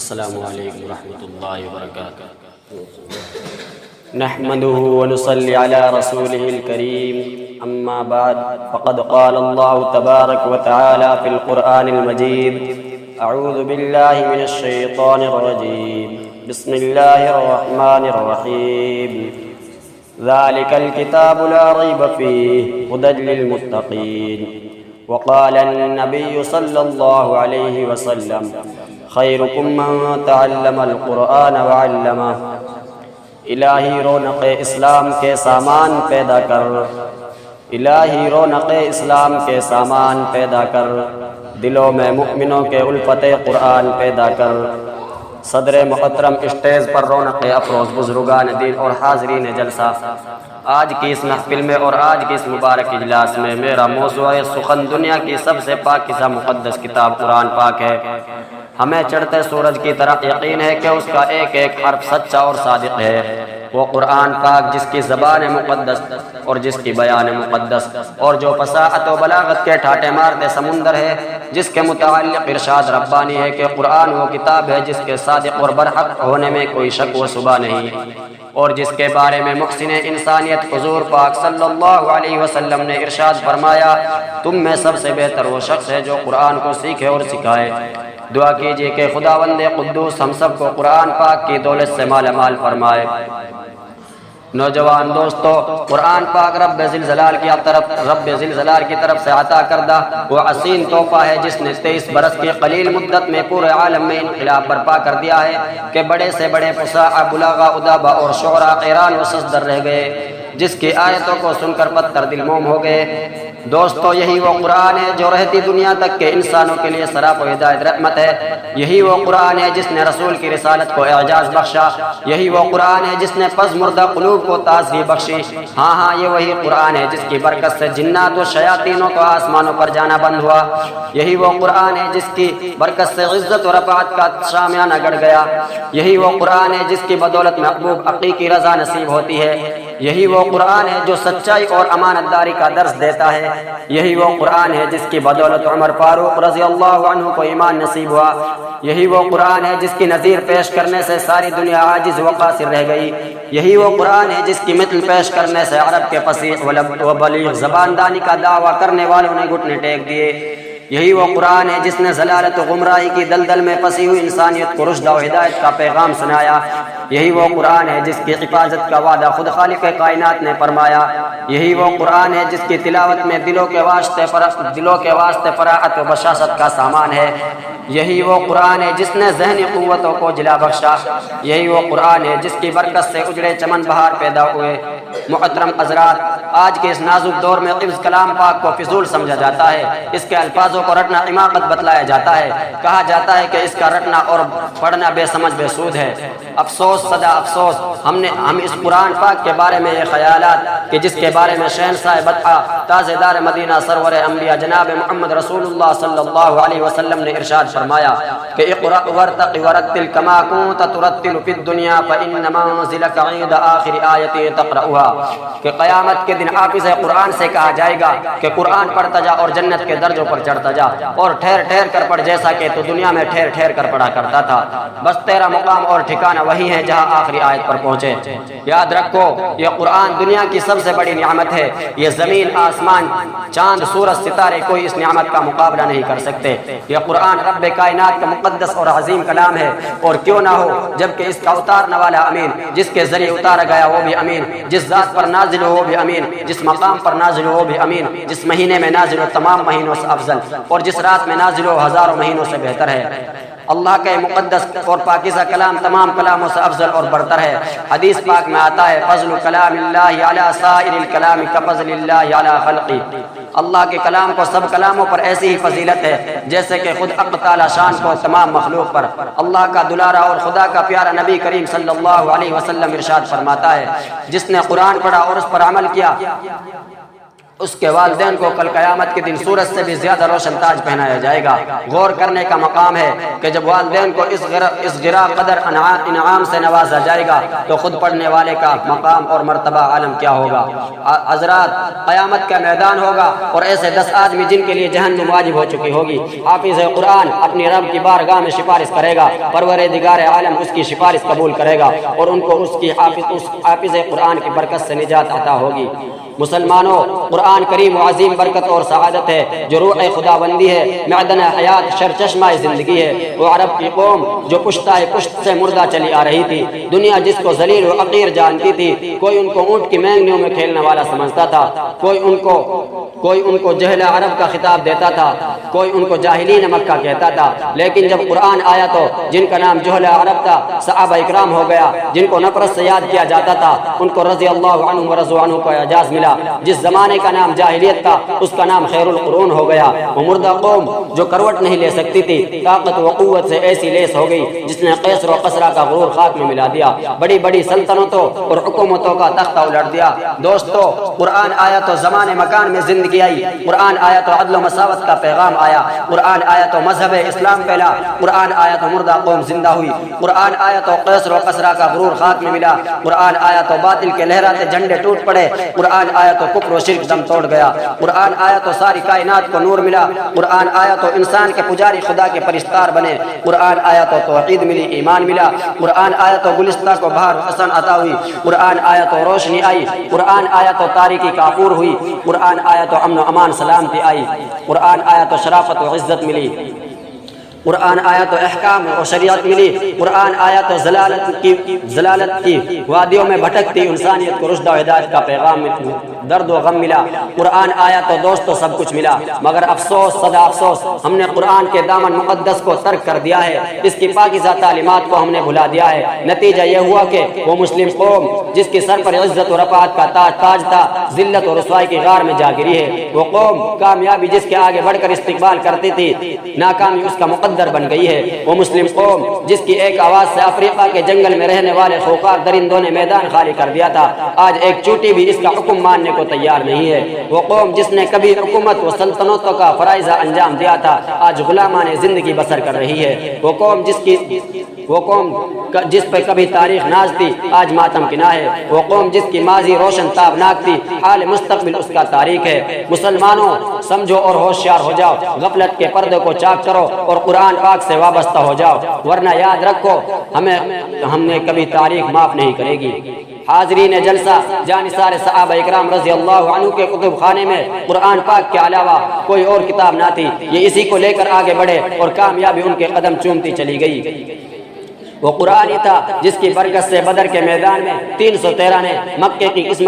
السلام علیکم ورحمۃ اللہ وبرکاتہ۔ نحمده ونصلي على رسوله الكريم، أما بعد فقد قال الله تبارك وتعالى في القرآن المجيد: أعوذ بالله من الشيطان الرجيم، بسم الله الرحمن الرحيم، ذلك الكتاب لا ريب فيه هدى للمتقين، وقال النبي صلى الله عليه وسلم: خيركم من تعلم القرآن وعلمه۔ الہی رونق اسلام کے سامان پیدا کر، الہی رونق اسلام کے سامان پیدا کر، دلوں میں مؤمنوں کے الفت قرآن پیدا کر۔ صدر محترم، اسٹیج پر رونق افروز بزرگان دین اور حاضرین جلسہ، آج کی اس محفل میں اور آج کی اس مبارک اجلاس میں میرا موضوع سخن دنیا کی سب سے پاکیزہ مقدس کتاب قرآن پاک ہے۔ ہمیں چڑھتے سورج کی طرح یقین ہے کہ اس کا ایک ایک حرف سچا اور صادق ہے۔ وہ قرآن پاک جس کی زبان مقدس اور جس کی بیان مقدس اور جو فصاحت و بلاغت کے ٹھاٹے مارتے سمندر ہے، جس کے متعلق ارشاد ربانی ہے کہ قرآن وہ کتاب ہے جس کے صادق اور برحق ہونے میں کوئی شک و شبہ نہیں، اور جس کے بارے میں محسن انسانیت حضور پاک صلی اللہ علیہ وسلم نے ارشاد فرمایا: تم میں سب سے بہتر وہ شخص ہے جو قرآن کو سیکھے اور سکھائے۔ دعا کیجیے کہ خداوند قدوس ہم سب کو قرآن پاک کی دولت سے مالا مال فرمائے۔ نوجوان دوستو، قرآن پاک رب ذوالجلال کی طرف سے عطا کردہ وہ حسین تحفہ ہے جس نے 23 برس کی قلیل مدت میں پورے عالم میں انقلاب برپا کر دیا ہے کہ بڑے سے بڑے فصاحہ، بلاغا، ادابا اور شعراء حیران و صدر رہ گئے، جس کی آیتوں کو سن کر پتھر دل موم ہو گئے۔ دوستو، یہی وہ قرآن ہے جو رہتی دنیا تک کے انسانوں کے لیے سراپ و ہدایت رحمت ہے۔ یہی وہ قرآن ہے جس نے رسول کی رسالت کو اعجاز بخشا۔ یہی وہ قرآن ہے جس نے پس مردہ قلوب کو تازگی بخشی۔ ہاں، یہ وہی قرآن ہے جس کی برکت سے جنات و شیاطینوں کو آسمانوں پر جانا بند ہوا۔ یہی وہ قرآن ہے جس کی برکت سے عزت و رفعت کا شامیانہ گڑ گیا۔ یہی وہ قرآن ہے جس کی بدولت محبوب عقیقی رضا نصیب ہوتی ہے۔ یہی وہ قرآن ہے جو سچائی اور امانت داری کا درس دیتا ہے۔ یہی وہ قرآن ہے جس کی بدولت عمر فاروق رضی اللہ عنہ کو ایمان نصیب ہوا۔ یہی وہ قرآن ہے جس کی نظیر پیش کرنے سے ساری دنیا عاجز و قاصر رہ گئی۔ یہی وہ قرآن ہے جس کی مثل پیش کرنے سے عرب کے فصیح و بلیغ زبان دانی کا دعویٰ کرنے والوں نے گھٹنے ٹیک دیے۔ یہی وہ قرآن ہے جس نے ضلالت و گمراہی کی دلدل میں پھنسی ہوئی انسانیت کو رشد و ہدایت کا پیغام سنایا۔ یہی وہ قرآن ہے جس کی حفاظت کا وعدہ خود خالق کائنات نے فرمایا۔ یہی وہ قرآن ہے جس کی تلاوت میں دلوں کے واسطے فراحت و بشاشت کا سامان ہے۔ یہی وہ قرآن ہے جس نے ذہنی قوتوں کو جلا بخشا۔ یہی وہ قرآن ہے جس کی برکت سے اجڑے چمن بہار پیدا ہوئے۔ محترم حضرات، آج کے اس نازک دور میں حفظ کلام پاک کو فضول سمجھا جاتا ہے۔ اس کے الفاظوں کو رٹنا حماقت بتلایا جاتا ہے۔ کہا جاتا ہے کہ اس کا رٹنا اور پڑھنا بے سمجھ بے سود ہے۔ افسوس، صدا افسوس، ہم اس قرآن پاک کے بارے میں یہ خیالات کہ جس کے بارے میں شہنشاہ بطحہ تاجدار مدینہ سرور انبیاء جناب محمد رسول اللہ صلی اللہ علیہ وسلم نے ارشاد فرمایا کہ اقرأ وارتق ورتل كما كنت ترتل في الدنيا فإن منزلك عند آخر آیة تقرأها، کہ قیامت کے دن حافظ قرآن سے کہا جائے گا کہ قرآن پڑھتا جا اور جنت کے درجوں پر چڑھتا جا اور ٹھہر ٹھہر کر پڑھ، جیسا کہ تو دنیا میں ٹھہر ٹھہر کر پڑھا کرتا تھا۔ بس تیرا مقام اور ٹھکانہ وہی ہے جہاں آخری آیت پر پہنچے۔ یاد رکھو، یہ قرآن دنیا کی سب سے بڑی نعمت ہے۔ یہ زمین، آسمان، چاند، سورج، ستارے کوئی اس نعمت کا مقابلہ نہیں کر سکتے۔ یہ قرآن رب کائنات کا مقدس اور عظیم کلام ہے، اور کیوں نہ ہو جبکہ اس کا اتارنے والا امین، جس کے ذریعے اتارا گیا وہ بھی امین، جس ذات پر نازل ہو وہ بھی امین، جس مقام پر نازل ہو وہ بھی امین، جس مہینے میں نازل ہو تمام مہینوں سے افضل، اور جس رات میں نازل ہو ہزاروں مہینوں سے بہتر ہے۔ اللہ کا مقدس اور پاکیزہ کلام تمام کلاموں سے افضل اور برتر ہے۔ حدیث پاک میں آتا ہے: فضل کلام اللہ علی سائر الکلام کفضل اللہ علی خلقی، اللہ کے کلام کو سب کلاموں پر ایسی ہی فضیلت ہے جیسے کہ خود حق تعالی شان کو تمام مخلوق پر۔ اللہ کا دلارا اور خدا کا پیارا نبی کریم صلی اللہ علیہ وسلم ارشاد فرماتا ہے: جس نے قرآن پڑھا اور اس پر عمل کیا اس کے والدین کو کل قیامت کے دن سورج سے بھی زیادہ روشن تاج پہنایا جائے گا۔ غور کرنے کا مقام ہے کہ جب والدین کو اس گراں قدر انعام سے نوازا جائے گا تو خود پڑھنے والے کا مقام اور مرتبہ عالم کیا ہوگا۔ حضرات، قیامت کا میدان ہوگا اور ایسے 10 آدمی جن کے لیے جہنم واجب ہو چکی ہوگی۔ حافظ قرآن اپنی رب کی بارگاہ میں سفارش کرے گا، پروردگار عالم اس کی سفارش قبول کرے گا اور ان کو اس حافظ قرآن کی برکت سے نجات عطا ہوگی۔ مسلمانوں، قرآن کریم و عظیم برکت اور سعادت ہے جو روح خدا بندی ہے، معدن حیات، سرچشمہ زندگی ہے۔ وہ عرب کی قوم جو پشت سے مردہ چلی آ رہی تھی، دنیا جس کو ذلیل و حقیر جانتی تھی، کوئی ان کو اونٹ کی مینگنیوں میں کھیلنے والا سمجھتا تھا، کوئی ان کو جہل عرب کا خطاب دیتا تھا، کوئی ان کو جاہلین مکہ کہتا تھا۔ لیکن جب قرآن آیا تو جن کا نام جہل عرب تھا صحابہ اکرام ہو گیا، جن کو نفرت سے یاد کیا جاتا تھا، ان کو رضی اللہ عنہ و رضوا عنہ کو اعزاز ملا۔ جس زمانے کا نام جاہلیت تھا اس کا نام خیر القرون ہو گیا۔ وہ مردہ قوم جو کروٹ نہیں لے سکتی تھی، طاقت و قوت سے ایسی لیس ہو گئی جس نے قیصر و قسرا کا غرور خاک میں ملا دیا، بڑی بڑی سلطنتوں اور حکومتوں کا تختہ الٹ دیا۔ دوستو، قرآن آیا تو زمانے مکان میں زندگی آئی، قرآن آیا تو عدل و مساوت کا پیغام آیا، قرآن آیا تو مذہب اسلام پھیلا، قرآن آیا تو مردہ قوم زندہ ہوئی، قرآن آیا تو قیصر و قسرا کا غرور خاک میں ملا، قرآن آیا تو باطل کے لہراتے جھنڈے ٹوٹ پڑے، قرآن آیا تو کفر و شرک دم توڑ گیا، قرآن آیا تو ساری کائنات کو نور ملا، قرآن آیا تو انسان کے پجاری خدا کے پرستار بنے، قرآن آیا تو توحید ملی، ایمان ملا، قرآن آیا تو گلستہ کو بہار حسن عطا ہوئی، قرآن آیا تو روشنی آئی، قرآن آیا تو تاریکی کافور ہوئی، قرآن آیا تو امن و امان سلامتی آئی، قرآن آیا تو شرافت و عزت ملی، قرآن آیا تو احکام اور شریعت ملی، قرآن آیا تو ضلالت کی وادیوں میں بھٹکتی انسانیت کو رشد و ہدایت کا پیغام، درد و غم ملا، قرآن آیا تو دوستو سب کچھ ملا۔ مگر افسوس، صدا افسوس، ہم نے قرآن کے دامن مقدس کو ترک کر دیا ہے، اس کی پاکیزہ تعلیمات کو ہم نے بھلا دیا ہے۔ نتیجہ یہ ہوا کہ وہ مسلم قوم جس کی سر پر عزت و رفعت کا تاج تھا، ذلت و رسوائی کی غار میں جا گری ہے۔ وہ قوم کامیابی جس کے آگے بڑھ کر استقبال کرتی تھی، ناکامی اس کا مقدر بن گئی ہے۔ وہ مسلم قوم جس کی ایک آواز سے افریقہ کے جنگل میں رہنے والے خوخار درندوں نے میدان خالی کر دیا تھا، آج ایک چوٹی بھی اس کا حکم ماننے کو تیار نہیں ہے۔ وہ قوم جس نے کبھی حکومت و سلطنتوں کا فرائضہ انجام دیا تھا، آج غلامانہ زندگی بسر کر رہی ہے۔ وہ قوم جس پہ کبھی تاریخ ناز تھی، آج ماتم کنا ہے۔ وہ قوم جس کی ماضی روشن تابناک تھی، حال مستقبل اس کا تاریخ ہے۔ مسلمانوں، سمجھو اور ہوشیار ہو جاؤ، غفلت کے پردے کو چاک کرو اور قرآن پاک سے وابستہ ہو جاؤ، ورنہ یاد رکھو ہم نے کبھی تاریخ معاف نہیں کرے گی۔ حاضرین جلسہ، جانثار صحابہ اکرام رضی اللہ عنہ کے کتب خانے میں قرآن پاک کے علاوہ کوئی اور کتاب نہ تھی، یہ اسی کو لے کر آگے بڑھے اور کامیابی ان کے قدم چومتی چلی گئی۔ وہ قرآن ہی تھا جس کی برکت سے بدر کے میدان میں 313 نے مکے کی